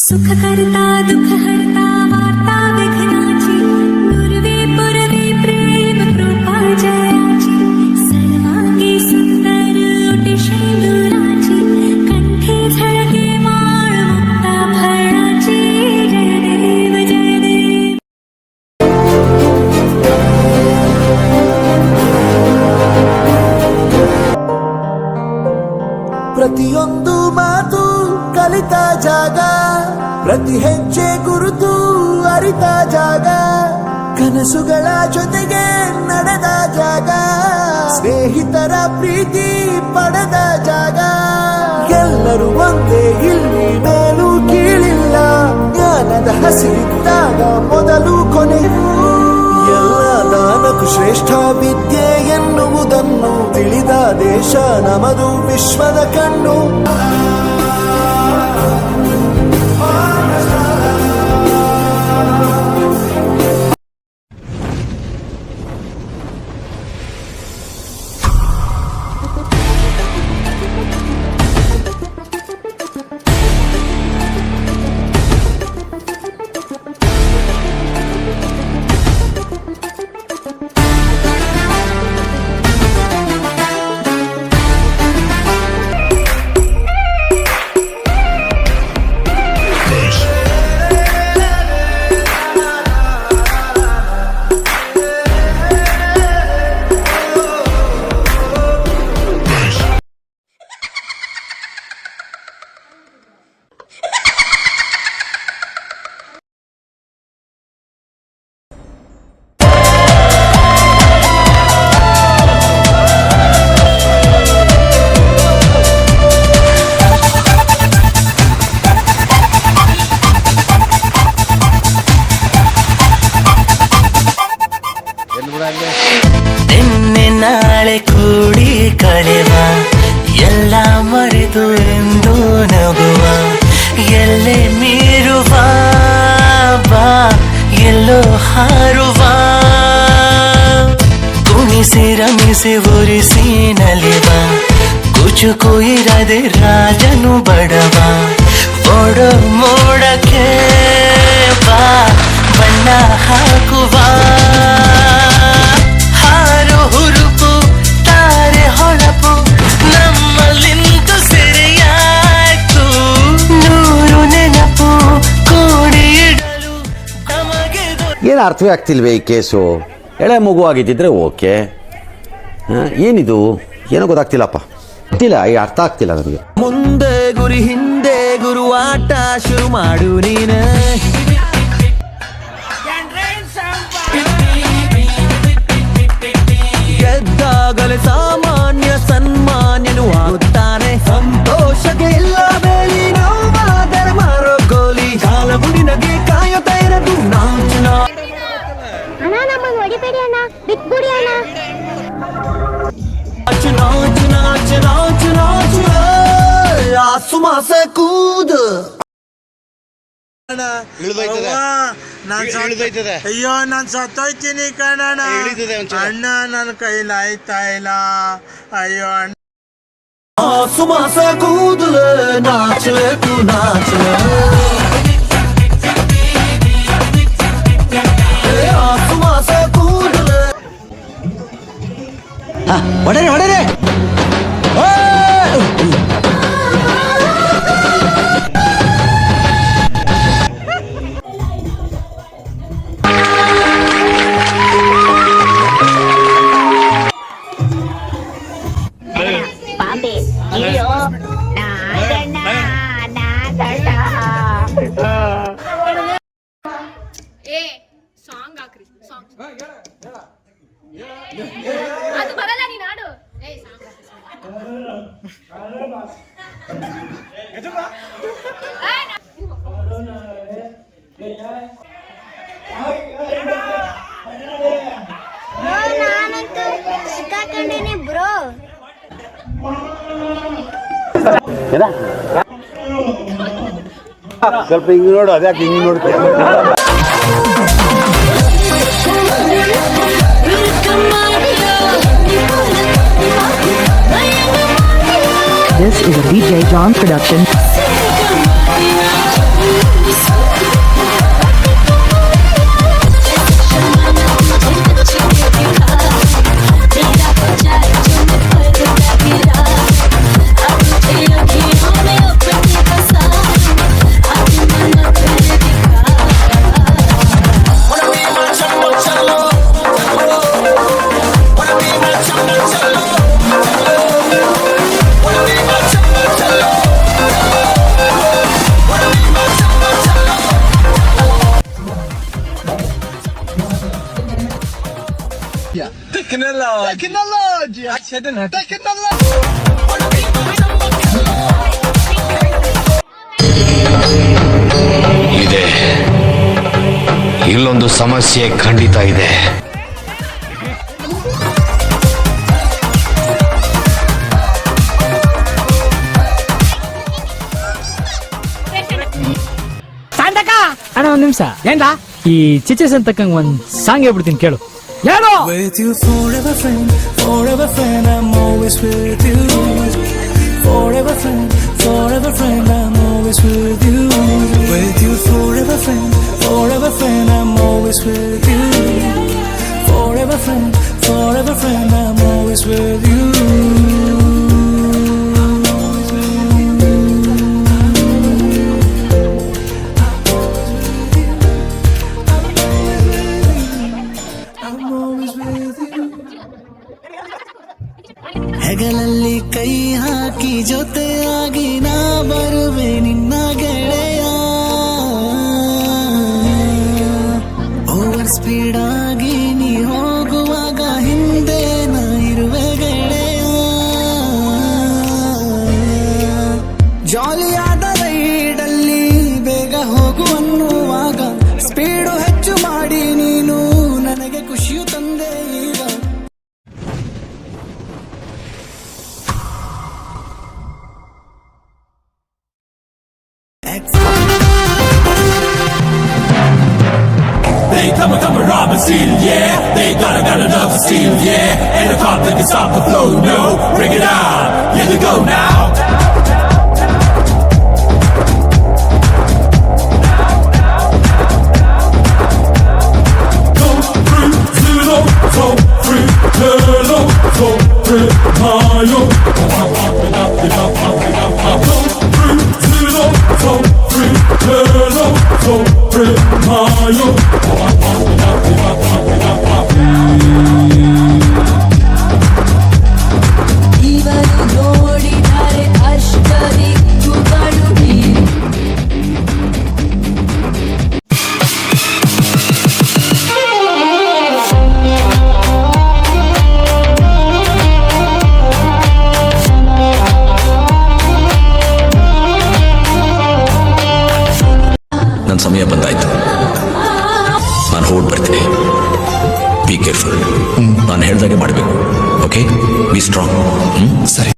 सुख करता दुख हरता वार्ता विघ्नाची पूर्वे पुरवे प्रेम कृपा जयाची सर्वांगी सुंदर ओटी शेंदुराची कंठी झळके माळ मुक्ता फळाची जय देव जय देव. ಪ್ರತಿಯೊಂದು ಮಾತು ಕಲಿತ ಜಾಗ, ಪ್ರತಿ ಹೆಜ್ಜೆ ಗುರುತು ಅರಿತ ಜಾಗ, ಕನಸುಗಳ ಜೊತೆಗೆ ನಡೆದ ಜಾಗ, ಸ್ನೇಹಿತರ ಪ್ರೀತಿ ಪಡೆದ ಜಾಗ. ಎಲ್ಲರೂ ಒಂದೇ ಇಲ್ಲಿ ಮೇಲೂ ಕೀಳಿಲ್ಲ, ಜ್ಞಾನದ ಹಸಿರಿದ್ದಾಗ ಮೊದಲು ಕೊನೆಯೂ. ಎಲ್ಲ ದಾನಕ್ಕೂ ಶ್ರೇಷ್ಠ ವಿದ್ಯೆ ಎನ್ನುವುದನ್ನು ತಿಳಿದ ದೇಶ ನಮದು, ವಿಶ್ವದ ಕಣ್ಣು. ನಿನ್ನೆ ನಾಳೆ ಕೂಡಿ ಕಳೆವ, ಎಲ್ಲ ಮರೆತು ಎಂದು ನಗುವ, ಎಲ್ಲೆ ಮೀರುವ ಬಾ ಎಲ್ಲೋ ಹಾರುವ, ಕುಣಿಸಿ ರಮಿಸಿ ಉರಿಸಿ ನಲಿವ, ಕುಚುಕು ಇರದೆ ರಾಜನು ಬಡವ, ಓಡೋ ಮೋಡಕ್ಕೆ ಬಾ ಬಣ್ಣ ಹಾಕುವ, ಹಾರು ಹುರುಪು ತಾರೆ ಹೊಳಪು ನಮ್ಮಲ್ಲಿಂದು ಸೆರೆಯಾಯ್ತು, ನೂರು ನೆನಪು ಕೂಡಿ ಇಡಲು ನಮಗೆ. ಏನು ಅರ್ಥವೇ ಆಗ್ತಿಲ್ವೇ ಈ ಕೇಸು? ಎಳೆ ಮಗು ಆಗಿದ್ದಿದ್ರೆ ಓಕೆ, ಏನಿದು ಏನೋ ಗೊತ್ತಾಗ್ತಿಲ್ಲಪ್ಪ, ಗೊತ್ತಿಲ್ಲ, ಈ ಅರ್ಥ ಆಗ್ತಿಲ್ಲ ನನಗೆ. ಮುಂದೆ ಗುರಿ ಹಿಂದೆ ಗುರು ಆಟ ಶುರು ಮಾಡು ನೀನು. ಗೆದ್ದಾಗಲೇ ಸಾಮಾನ್ಯ ಸನ್ಮಾನ್ಯನು ಆಗುತ್ತಾನೆ, ಸಂತೋಷಕ್ಕೆ ಇಲ್ಲ ಬೇಲಿ ನೋವಾದರೆ ಮಾರೋ ಗೋಲಿ, ಕಾಲ ಬುಡಿನಗೆ ಕಾಯುತ್ತಾ ಇರದು ನಾಚುನ. ಅಣ್ಣ ನಮ್ಮನ್ನು ಹೊಡಿಬೇಡಿ ಅಣ್ಣ, ಬಿಟ್ಬಿಡಿ ಅಣ್ಣ. ನಾಚು ನಾಚು ನಾಚು ನಾಚು ನಾಚು ಆಸು ಮಾಸ ಕೂದು. ಅಯ್ಯೋ ನಾನ್ ಸತ್ತೋಯ್ತೀನಿ ಕಣಣ್ಣ, ಅಣ್ಣ ನನ್ನ ಕೈಲಾಯ್ತಾ ಇಲ್ಲ, ಅಯ್ಯೋ ಅಣ್ಣ. ಆಸು ಮಾಸ ಕೂದಲು ನಾಚಬೇಕು ನಾಚಲೆ, ಆಸು ಮಾಸ ಕೂದಲು. ಹೊಡೆರೆ ಹೊಡೆರೆ ಬಾಂಬೆ ಅಯ್ಯೋ ನಾಗಣ್ಣ ನಾಗಣ್ಣ. ಏ ಸಾಂಗ್ ಹಾಕ್ರಿ, ಸಾಂಗ್ ಅದು ಬರಲ್ಲ, ನೀನ್ ಹಾಡು. ಏ ಸಾಂಗ್ ನಾನಂತೂ ಸಿಕ್ಕಾಕೊಂಡಿನಿ ಬ್ರೋ. ಸ್ವಲ್ಪ ಹಿಂಗೆ ನೋಡು, ಅದ್ಯಾಕೆ ಹಿಂಗೆ ನೋಡ್ತೀವಿ? This is a DJ John production. ಇದೆ, ಇಲ್ಲೊಂದು ಸಮಸ್ಯೆ ಖಂಡಿತ ಇದೆ. ಅಣ್ಣ ಒಂದ್ ನಿಮಿಷ ಏನ್ರಾ ಈ ಚಿಚಸ್ ಅಂತಕ್ಕಂಗ್ ಒಂದ್ ಸಾಂಗ್ ಹೇಳ್ಬಿಡ್ತೀನಿ ಕೇಳು. ಹೇಳು. With you forever friend, I'm always with you. Forever friend, I'm always with you. With you forever friend, I'm always with you. Forever friend, I'm always with you. ಹೆಗಲಲ್ಲಿ ಕೈ ಹಾಕಿ ಜೊತೆಯಾಗಿ ನಾ ಬರುವೆ ನಿನ್ನ ಗೆಳೆಯ. ಓವರ್ ಸ್ಪೀಡ್ ಆಗಿ ನೀ ಹೋಗುವಾಗ ಹಿಂದೆ ನಾ ಇರುವೆ ಗೆಳೆಯ. ಜಾಲಿಯಾದ ರೈಡಲ್ಲಿ ಬೇಗ ಹೋಗು ಅನ್ನುವಾಗ ಸ್ಪೀಡು ಹೆಚ್ಚು ಮಾಡಿ ನೀನು ನನಗೆ ಖುಷಿಯು ತಂದೆ ಈಗ. They come rob and steal, yeah. They got enough to steal, yeah. Ain't a cop that can stop the flow, no. Bring it on, here we go now. Go free, zero, so free, hello, so free, Mario. Go free, zero, so free, hello, so free, Mario. ಇವರು ನೋಡಿದರೆ ಅಷ್ಟದಿಕ್ಕುಗಳು ನನ್ನ ಸಮಯ ಬಂದಾಯ್ತು, ನಾನು ಹೊರಟು ಬರ್ತೀನಿ. Be careful. ನಾನು ಹೇಳ್ದಾಗೆ ಮಾಡಬೇಕು. Okay, be strong. ಸರಿ.